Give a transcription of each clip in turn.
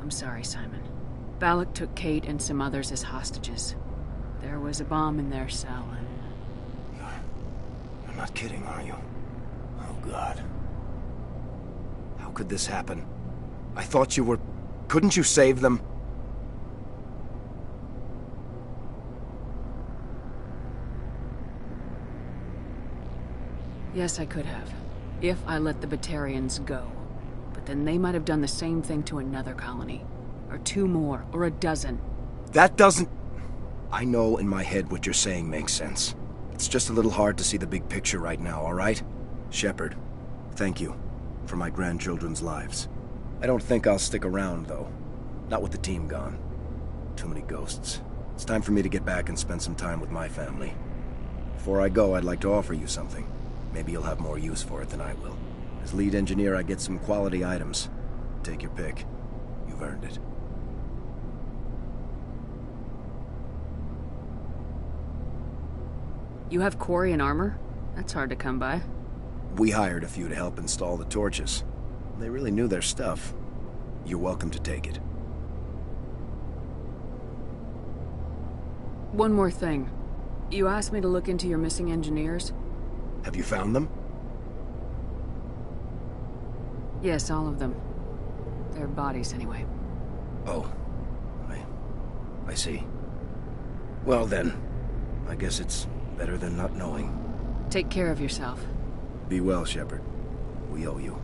I'm sorry, Simon. Balak took Kate and some others as hostages. There was a bomb in their cell, and... You're not kidding, are you? Oh, God. How could this happen? I thought you were... Couldn't you save them? Yes, I could have. If I let the Batarians go. But then they might have done the same thing to another colony. Or 2 more, or a dozen. That doesn't... I know in my head what you're saying makes sense. It's just a little hard to see the big picture right now, all right? Shepard, thank you for my grandchildren's lives. I don't think I'll stick around, though. Not with the team gone. Too many ghosts. It's time for me to get back and spend some time with my family. Before I go, I'd like to offer you something. Maybe you'll have more use for it than I will. As lead engineer, I get some quality items. Take your pick. You've earned it. You have quarry and armor? That's hard to come by. We hired a few to help install the torches. They really knew their stuff. You're welcome to take it. One more thing. You asked me to look into your missing engineers? Have you found them? Yes, all of them. Their bodies, anyway. Oh. I see. Well then, I guess it's better than not knowing. Take care of yourself. Be well, Shepard. We owe you.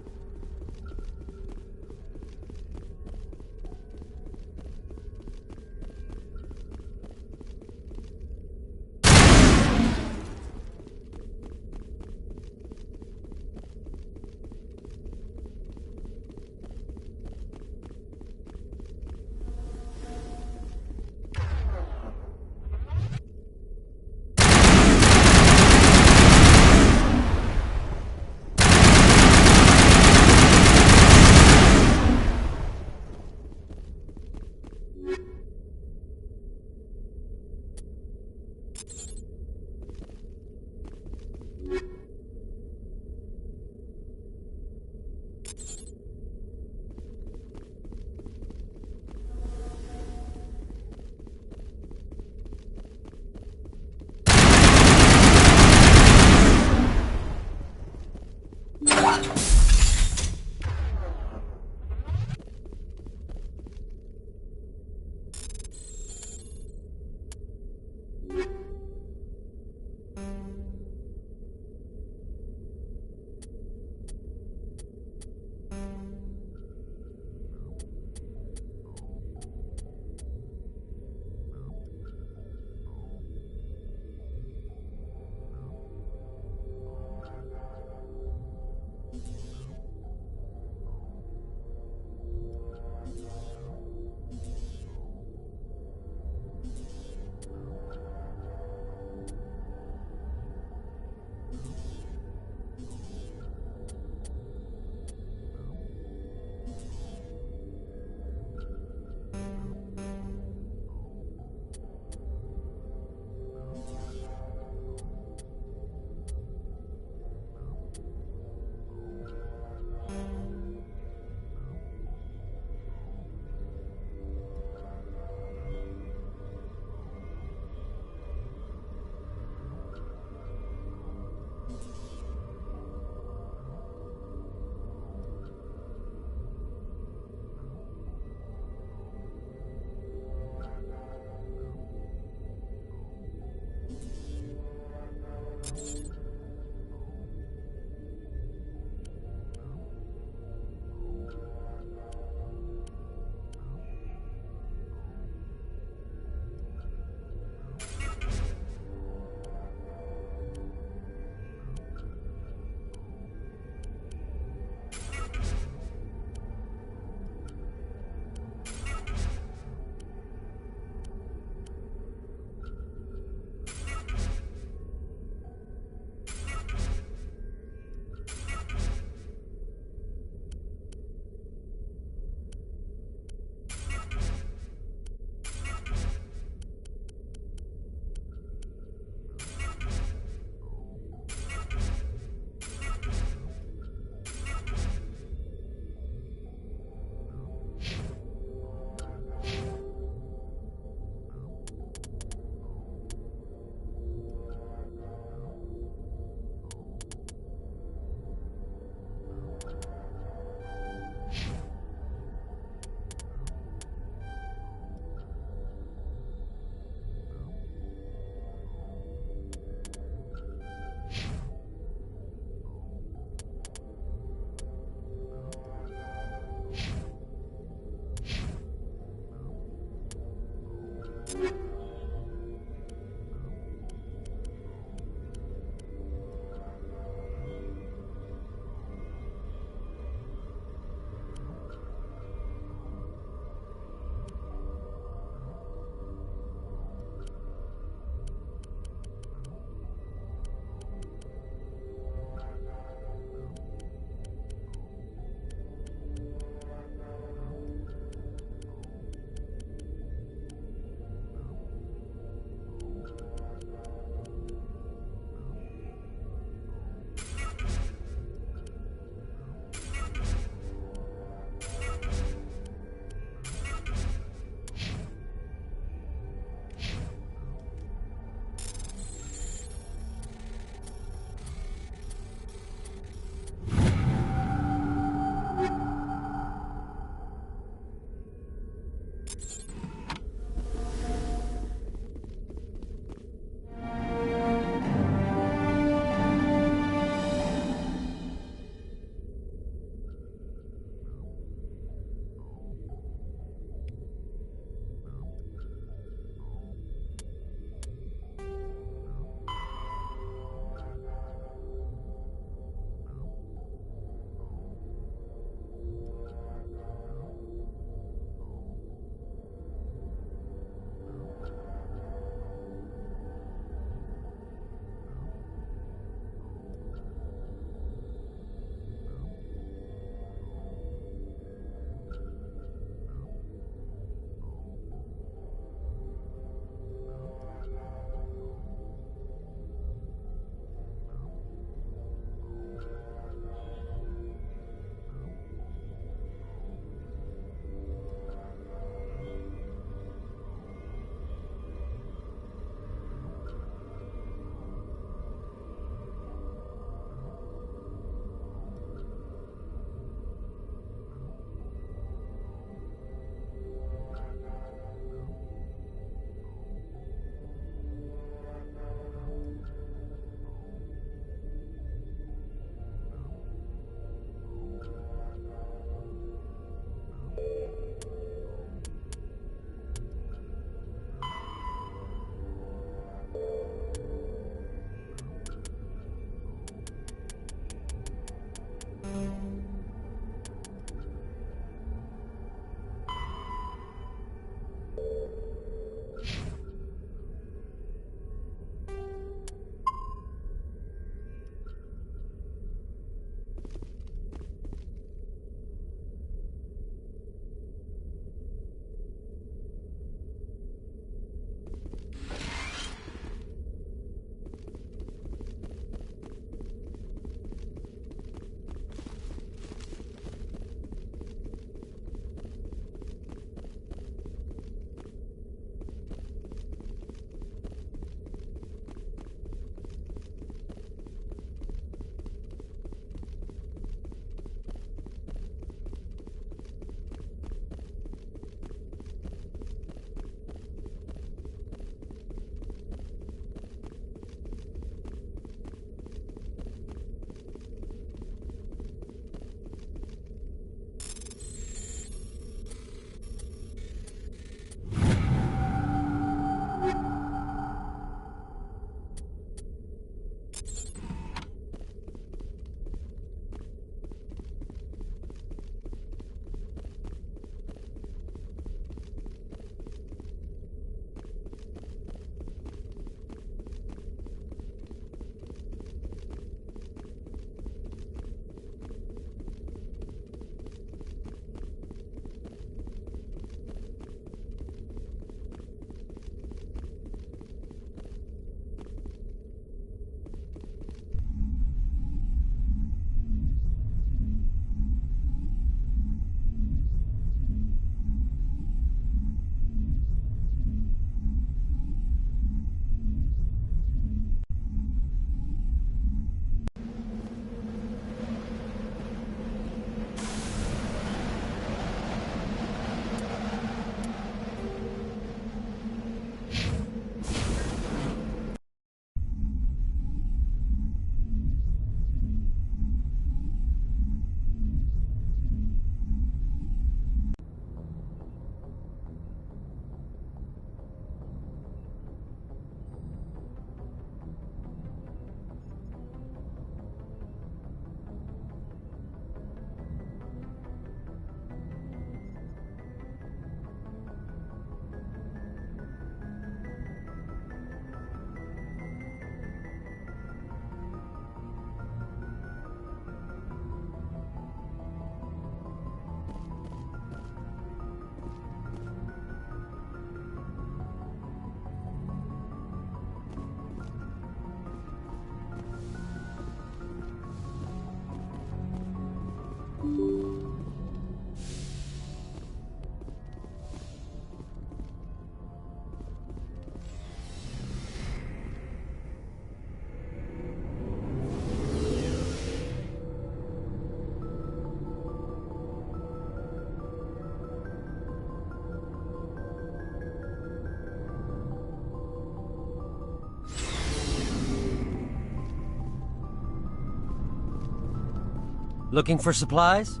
Looking for supplies?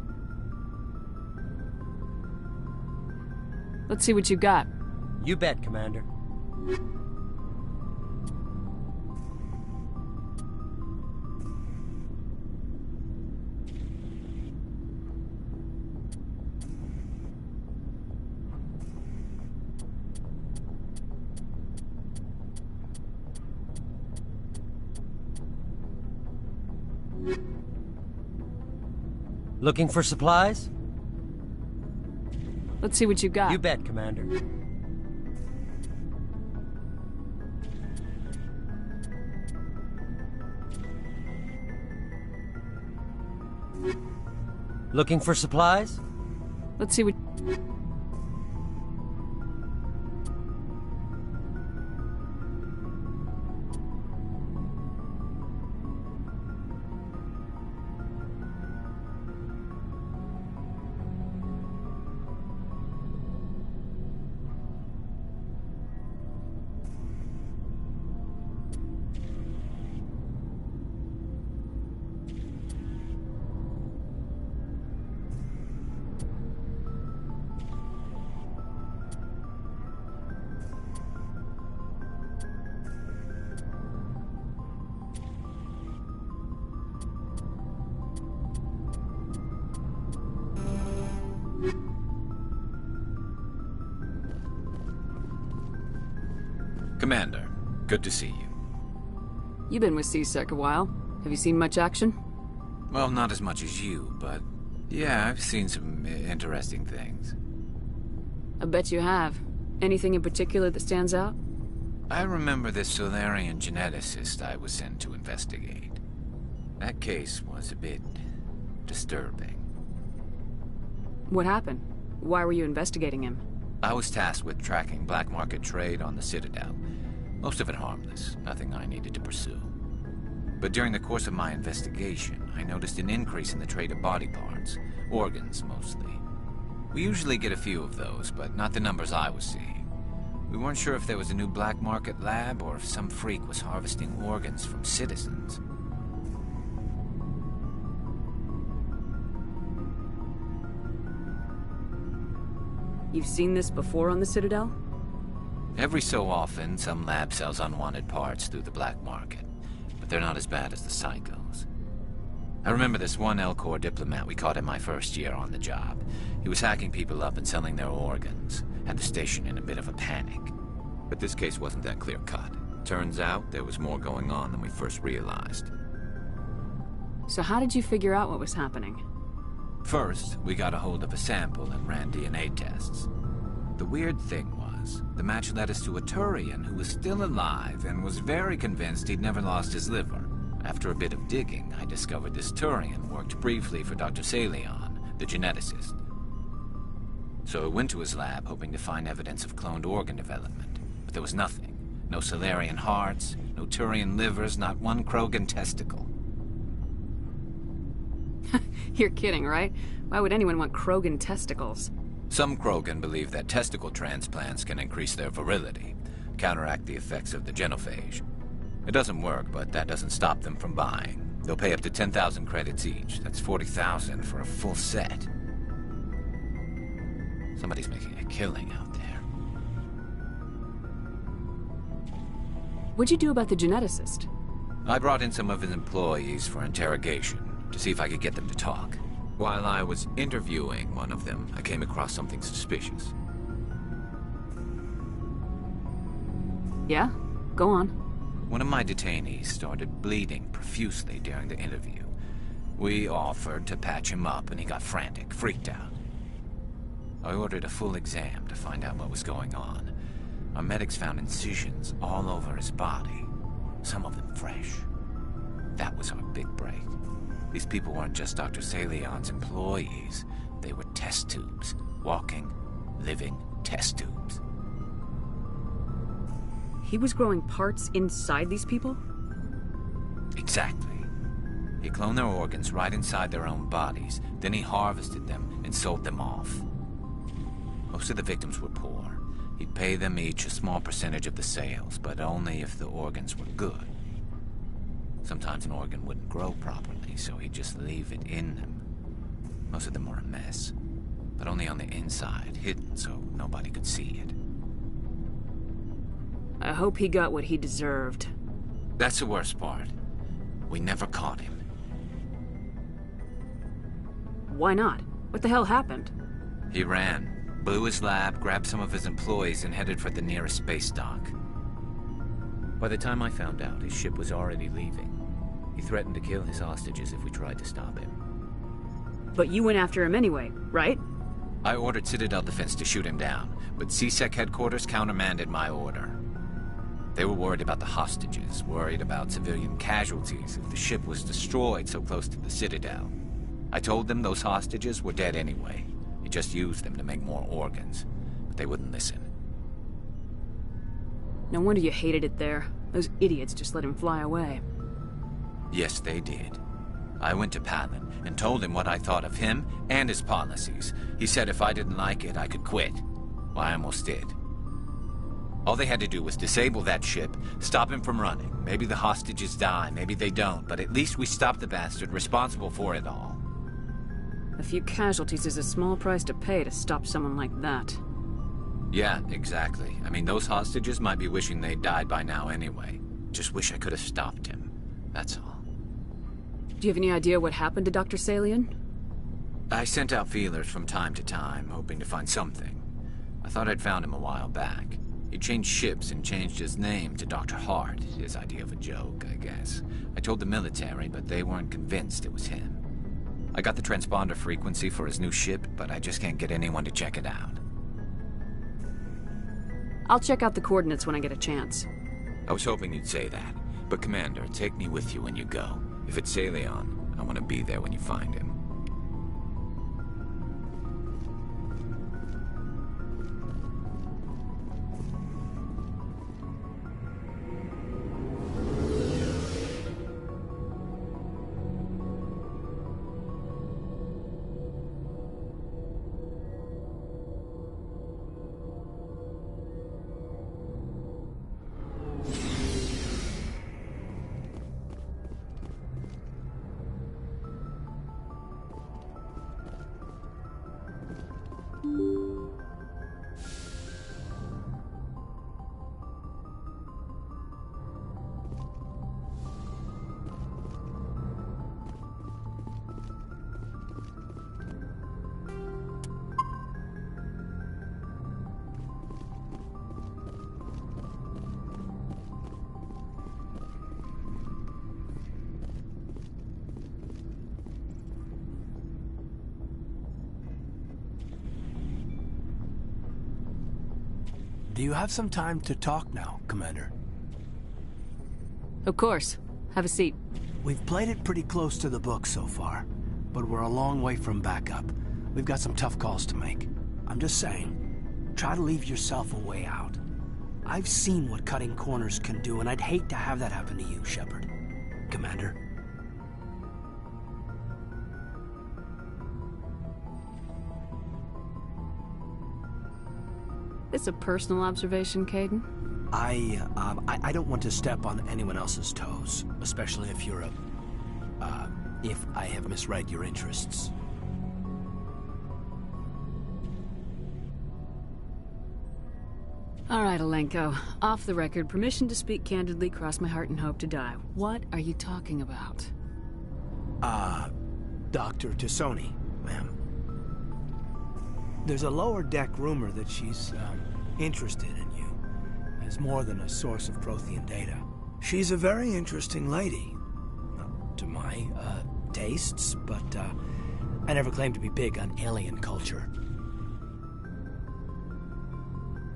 Let's see what you got. You bet, Commander. Looking for supplies? Let's see what you got. You bet, Commander. Looking for supplies? Let's see what... Commander, good to see you. You've been with C-Sec a while. Have you seen much action? Well, not as much as you, but yeah, I've seen some interesting things. I bet you have. Anything in particular that stands out? I remember this Solarian geneticist I was sent to investigate. That case was a bit disturbing. What happened? Why were you investigating him? I was tasked with tracking black market trade on the Citadel. Most of it harmless, nothing I needed to pursue. But during the course of my investigation, I noticed an increase in the trade of body parts, organs mostly. We usually get a few of those, but not the numbers I was seeing. We weren't sure if there was a new black market lab or if some freak was harvesting organs from citizens. You've seen this before on the Citadel? Every so often, some lab sells unwanted parts through the black market, but they're not as bad as the psychos. I remember this one L-Corps diplomat we caught in my first year on the job. He was hacking people up and selling their organs, had the station in a bit of a panic. But this case wasn't that clear-cut. Turns out there was more going on than we first realized. So how did you figure out what was happening? First, we got a hold of a sample and ran DNA tests. The weird thing was, the match led us to a Turian who was still alive and was very convinced he'd never lost his liver. After a bit of digging, I discovered this Turian worked briefly for Dr. Salion, the geneticist. So I went to his lab hoping to find evidence of cloned organ development, but there was nothing. No Solarian hearts, no Turian livers, not one Krogan testicle. You're kidding, right? Why would anyone want Krogan testicles? Some Krogan believe that testicle transplants can increase their virility, counteract the effects of the genophage. It doesn't work, but that doesn't stop them from buying. They'll pay up to 10,000 credits each. That's 40,000 for a full set. Somebody's making a killing out there. What'd you do about the geneticist? I brought in some of his employees for interrogation, to see if I could get them to talk. While I was interviewing one of them, I came across something suspicious. Yeah? Go on. One of my detainees started bleeding profusely during the interview. We offered to patch him up and he got frantic, freaked out. I ordered a full exam to find out what was going on. Our medics found incisions all over his body, some of them fresh. That was our big break. These people weren't just Dr. Salion's employees. They were test tubes. Walking, living test tubes. He was growing parts inside these people? Exactly. He cloned their organs right inside their own bodies. Then he harvested them and sold them off. Most of the victims were poor. He'd pay them each a small percentage of the sales, but only if the organs were good. Sometimes an organ wouldn't grow properly, so he'd just leave it in them. Most of them were a mess, but only on the inside, hidden so nobody could see it. I hope he got what he deserved. That's the worst part. We never caught him. Why not? What the hell happened? He ran, blew his lab, grabbed some of his employees, and headed for the nearest space dock. By the time I found out, his ship was already leaving. He threatened to kill his hostages if we tried to stop him. But you went after him anyway, right? I ordered Citadel Defense to shoot him down, but C-Sec headquarters countermanded my order. They were worried about the hostages, worried about civilian casualties if the ship was destroyed so close to the Citadel. I told them those hostages were dead anyway. He just used them to make more organs, but they wouldn't listen. No wonder you hated it there. Those idiots just let him fly away. Yes, they did. I went to Palin and told him what I thought of him and his policies. He said if I didn't like it, I could quit. Well, I almost did. All they had to do was disable that ship, stop him from running. Maybe the hostages die, maybe they don't, but at least we stopped the bastard responsible for it all. A few casualties is a small price to pay to stop someone like that. Yeah, exactly. I mean, those hostages might be wishing they'd died by now anyway. Just wish I could have stopped him. That's all. Do you have any idea what happened to Dr. Salion? I sent out feelers from time to time, hoping to find something. I thought I'd found him a while back. He changed ships and changed his name to Dr. Hart, his idea of a joke, I guess. I told the military, but they weren't convinced it was him. I got the transponder frequency for his new ship, but I just can't get anyone to check it out. I'll check out the coordinates when I get a chance. I was hoping you'd say that. But Commander, take me with you when you go. If it's Saleon, I want to be there when you find him. Do you have some time to talk now, Commander? Of course. Have a seat. We've played it pretty close to the book so far, but we're a long way from backup. We've got some tough calls to make. I'm just saying, try to leave yourself a way out. I've seen what cutting corners can do, and I'd hate to have that happen to you, Shepard. Commander? This a personal observation, Caden? I don't want to step on anyone else's toes, especially if you're if I have misread your interests. All right, Alenko. Off the record, permission to speak candidly, cross my heart and hope to die. What are you talking about? Dr. Tassoni, ma'am. There's a lower deck rumor that she's, interested in you, as more than a source of Prothean data. She's a very interesting lady. Not to my, tastes, but, I never claimed to be big on alien culture.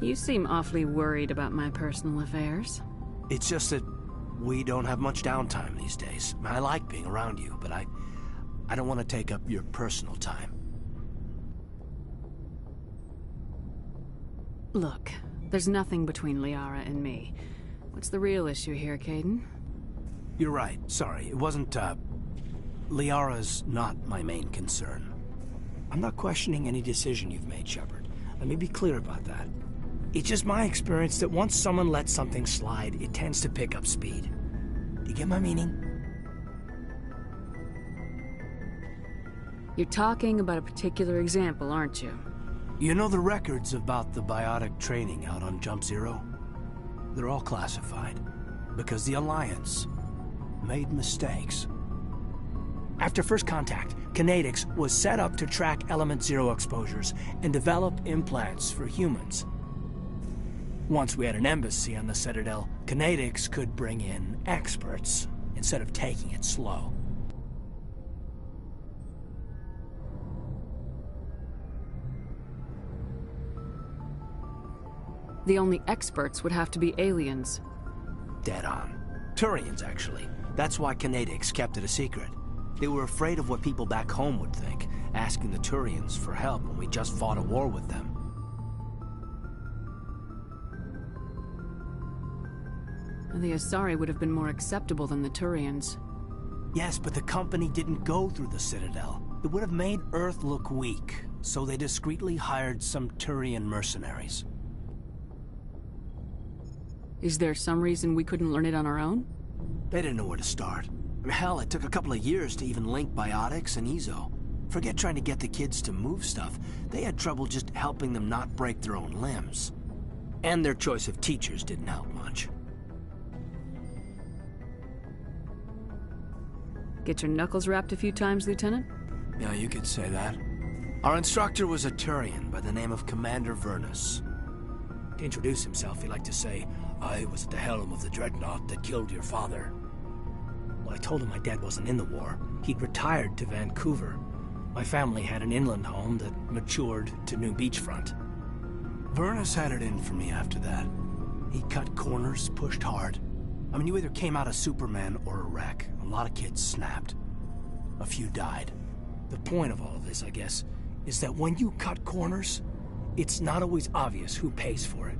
You seem awfully worried about my personal affairs. It's just that we don't have much downtime these days. I like being around you, but I don't want to take up your personal time. Look, there's nothing between Liara and me. What's the real issue here, Caden? You're right. Sorry. It wasn't, Liara's not my main concern. I'm not questioning any decision you've made, Shepard. Let me be clear about that. It's just my experience that once someone lets something slide, it tends to pick up speed. Do you get my meaning? You're talking about a particular example, aren't you? You know the records about the biotic training out on Jump Zero? They're all classified, because the Alliance made mistakes. After first contact, Kinetics was set up to track Element Zero exposures and develop implants for humans. Once we had an embassy on the Citadel, Kinetics could bring in experts instead of taking it slow. The only experts would have to be aliens. Dead on. Turians, actually. That's why Kinetics kept it a secret. They were afraid of what people back home would think, asking the Turians for help when we just fought a war with them. The Asari would have been more acceptable than the Turians. Yes, but the company didn't go through the Citadel. It would have made Earth look weak, so they discreetly hired some Turian mercenaries. Is there some reason we couldn't learn it on our own? They didn't know where to start. I mean, hell, it took a couple of years to even link biotics and Ezo. Forget trying to get the kids to move stuff. They had trouble just helping them not break their own limbs. And their choice of teachers didn't help much. Get your knuckles rapped a few times, Lieutenant? Yeah, you could say that. Our instructor was a Turian by the name of Commander Vernus. To introduce himself, he liked to say, "I was at the helm of the dreadnought that killed your father." Well, I told him my dad wasn't in the war. He'd retired to Vancouver. My family had an inland home that matured to New Beachfront. Vernus had it in for me after that. He cut corners, pushed hard. I mean, you either came out a Superman or a wreck. A lot of kids snapped. A few died. The point of all of this, I guess, is that when you cut corners, it's not always obvious who pays for it.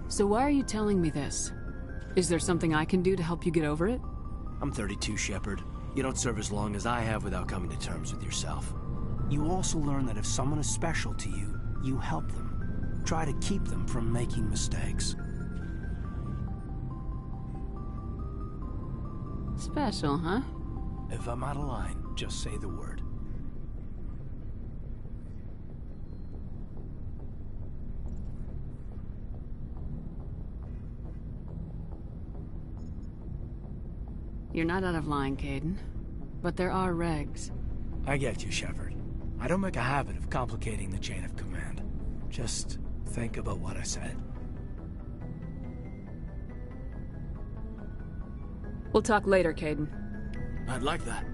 So why are you telling me this? Is there something I can do to help you get over it? I'm 32, Shepard. You don't serve as long as I have without coming to terms with yourself. You also learn that if someone is special to you, you help them. Try to keep them from making mistakes. Special, huh? If I'm out of line, just say the word. You're not out of line, Caden. But there are regs. I get you, Shepard. I don't make a habit of complicating the chain of command. Just think about what I said. We'll talk later, Caden. I'd like that.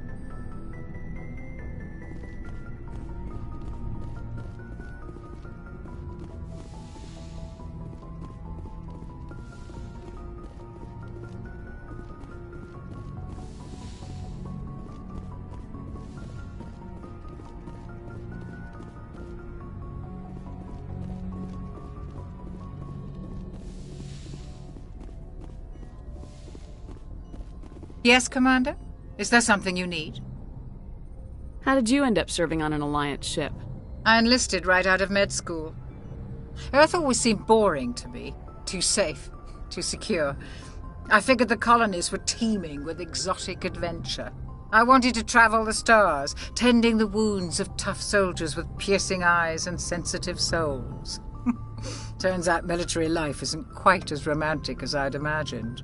Yes, Commander? Is there something you need? How did you end up serving on an Alliance ship? I enlisted right out of med school. Earth always seemed boring to me. Too safe, too secure. I figured the colonies were teeming with exotic adventure. I wanted to travel the stars, tending the wounds of tough soldiers with piercing eyes and sensitive souls. Turns out military life isn't quite as romantic as I'd imagined.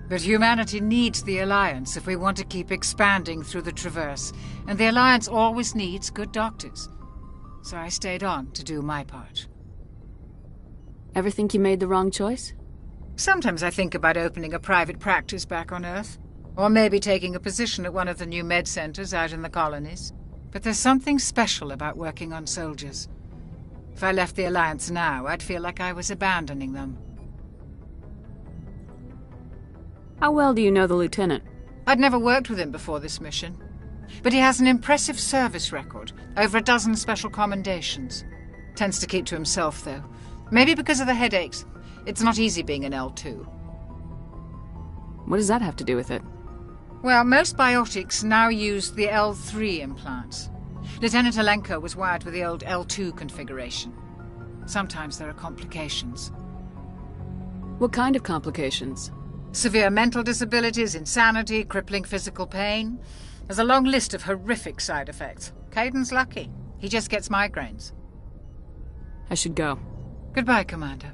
But humanity needs the Alliance if we want to keep expanding through the Traverse, and the Alliance always needs good doctors. So I stayed on to do my part. Ever think you made the wrong choice? Sometimes I think about opening a private practice back on Earth, or maybe taking a position at one of the new med centers out in the colonies. But there's something special about working on soldiers. If I left the Alliance now, I'd feel like I was abandoning them. How well do you know the Lieutenant? I'd never worked with him before this mission, but he has an impressive service record, over a dozen special commendations. Tends to keep to himself, though. Maybe because of the headaches. It's not easy being an L2. What does that have to do with it? Well, most biotics now use the L3 implants. Lieutenant Alenko was wired with the old L2 configuration. Sometimes there are complications. What kind of complications? Severe mental disabilities, insanity, crippling physical pain. There's a long list of horrific side effects. Caden's lucky. He just gets migraines. I should go. Goodbye, Commander.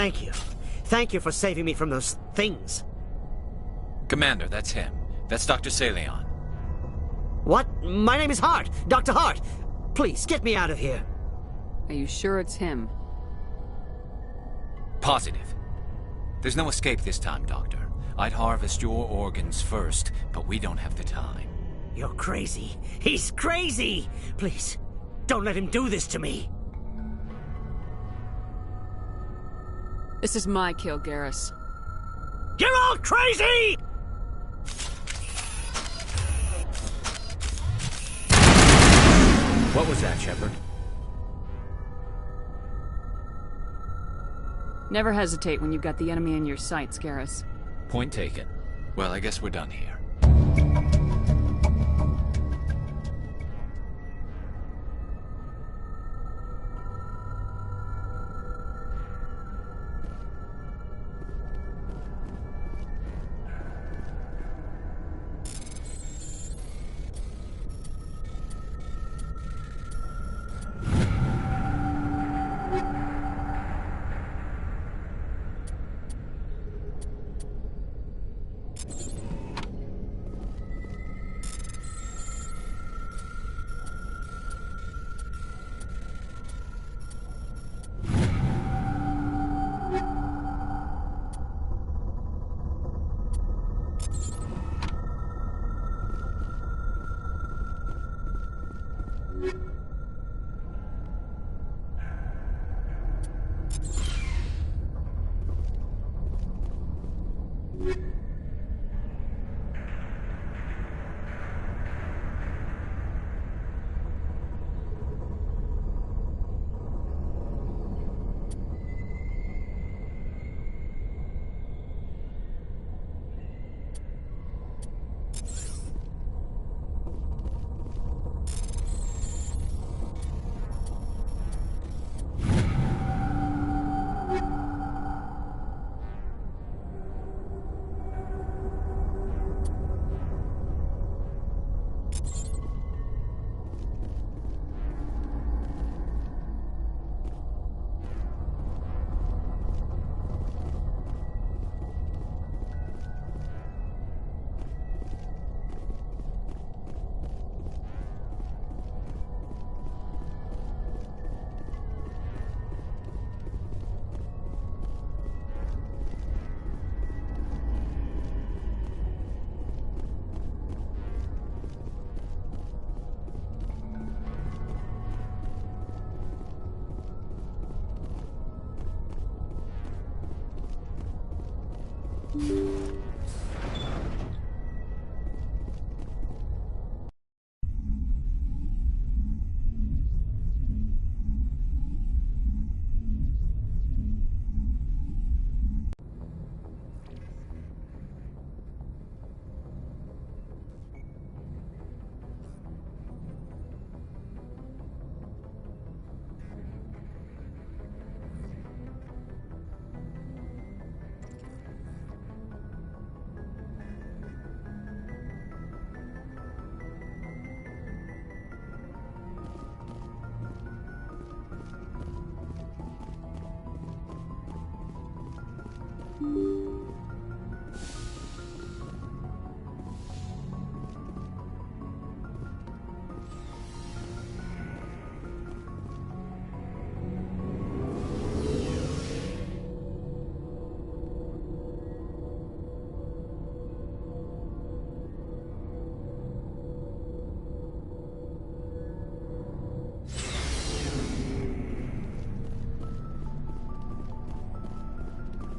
Thank you. Thank you for saving me from those things. Commander, that's him. That's Dr. Saleon. What? My name is Hart. Dr. Hart. Please, get me out of here. Are you sure it's him? Positive. There's no escape this time, Doctor. I'd harvest your organs first, but we don't have the time. You're crazy. He's crazy! Please, don't let him do this to me. This is my kill, Garrus. You're all crazy! What was that, Shepard? Never hesitate when you've got the enemy in your sights, Garrus. Point taken. Well, I guess we're done here.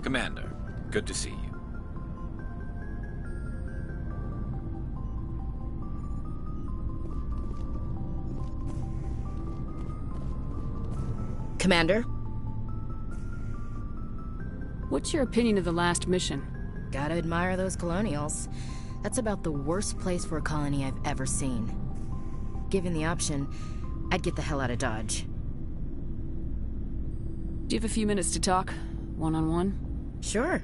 Commander, good to see you. Commander? What's your opinion of the last mission? Gotta admire those colonials. That's about the worst place for a colony I've ever seen. Given the option, I'd get the hell out of Dodge. Do you have a few minutes to talk? One-on-one? Sure.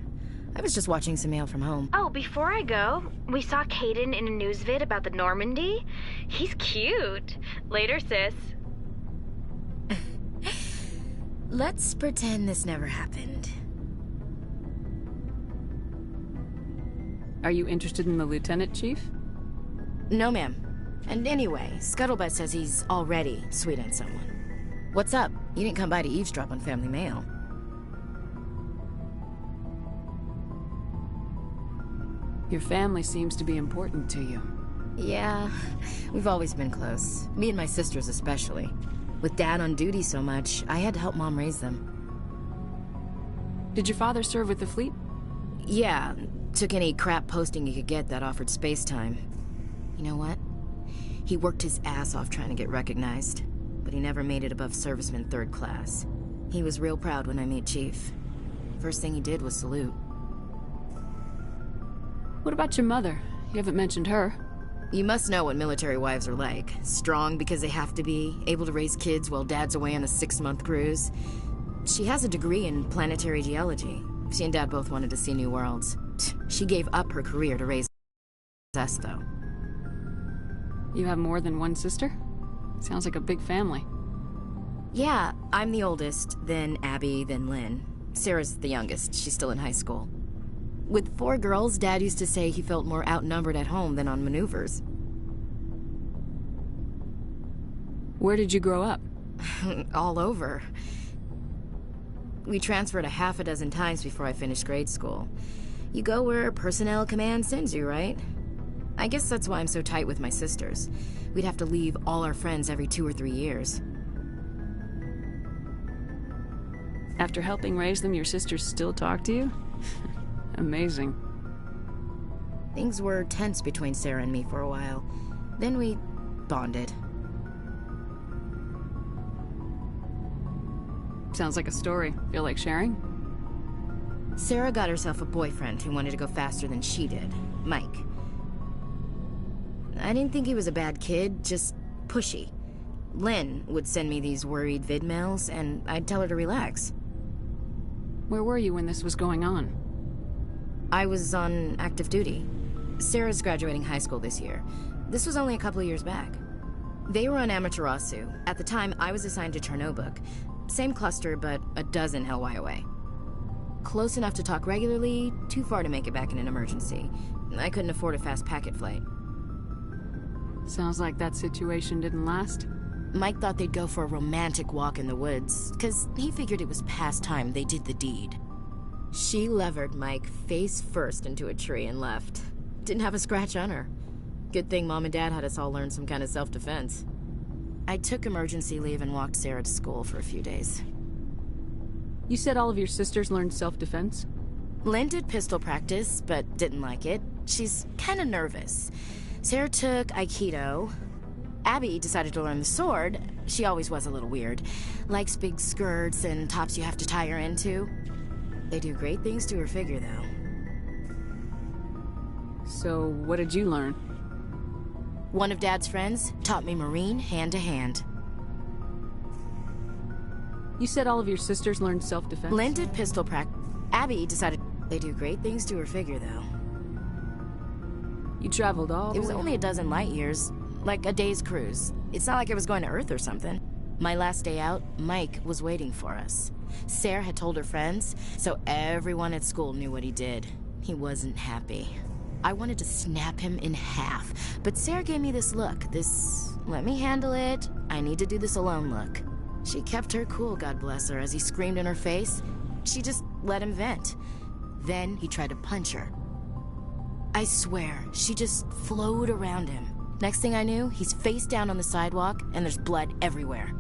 I was just watching some mail from home. Oh, before I go, we saw Caden in a news vid about the Normandy. He's cute. Later, sis. Let's pretend this never happened. Are you interested in the Lieutenant, Chief? No, ma'am. And anyway, Scuttlebutt says he's already sweet on someone. What's up? You didn't come by to eavesdrop on family mail. Your family seems to be important to you. Yeah, we've always been close. Me and my sisters especially. With Dad on duty so much, I had to help Mom raise them. Did your father serve with the fleet? Yeah, took any crap posting he could get that offered space time. You know what? He worked his ass off trying to get recognized, but he never made it above serviceman 3rd class. He was real proud when I made Chief. First thing he did was salute. What about your mother? You haven't mentioned her. You must know what military wives are like. Strong because they have to be, able to raise kids while Dad's away on a 6-month cruise. She has a degree in planetary geology. She and Dad both wanted to see new worlds. She gave up her career to raise us, though. You have more than one sister? Sounds like a big family. Yeah, I'm the oldest, then Abby, then Lynn. Sarah's the youngest. She's still in high school. With 4 girls, Dad used to say he felt more outnumbered at home than on maneuvers. Where did you grow up? All over. We transferred a half a dozen times before I finished grade school. You go where personnel command sends you, right? I guess that's why I'm so tight with my sisters. We'd have to leave all our friends every 2 or 3 years. After helping raise them, your sisters still talk to you? Amazing. Things were tense between Sarah and me for a while. Then we bonded. Sounds like a story. Feel like sharing? Sarah got herself a boyfriend who wanted to go faster than she did, Mike. I didn't think he was a bad kid, just pushy. Lynn would send me these worried vid mails, and I'd tell her to relax. Where were you when this was going on? I was on active duty. Sarah's graduating high school this year. This was only a couple of years back. They were on Amaterasu. At the time, I was assigned to Chernobog. Same cluster, but a dozen LY away. Close enough to talk regularly, too far to make it back in an emergency. I couldn't afford a fast packet flight. Sounds like that situation didn't last. Mike thought they'd go for a romantic walk in the woods, because he figured it was past time they did the deed. She levered Mike face first into a tree and left. Didn't have a scratch on her. Good thing Mom and Dad had us all learn some kind of self-defense. I took emergency leave and walked Sarah to school for a few days. You said all of your sisters learned self-defense? Lynn did pistol practice, but didn't like it. She's kind of nervous. Sarah took Aikido. Abby decided to learn the sword. She always was a little weird. Likes big skirts and tops you have to tie her into. They do great things to her figure, though. So, what did you learn? One of Dad's friends taught me Marine hand-to-hand. You said all of your sisters learned self-defense? Lynn did pistol practice. Abby decided they do great things to her figure, though. You traveled all the It was way only a home. dozen light years, like a day's cruise. It's not like I was going to Earth or something. My last day out, Mike was waiting for us. Sarah had told her friends, so everyone at school knew what he did. He wasn't happy. I wanted to snap him in half, but Sarah gave me this look, let me handle it, I need to do this alone look. She kept her cool, God bless her, as he screamed in her face. She just let him vent. Then he tried to punch her. I swear, she just flowed around him. Next thing I knew, he's face down on the sidewalk, and there's blood everywhere.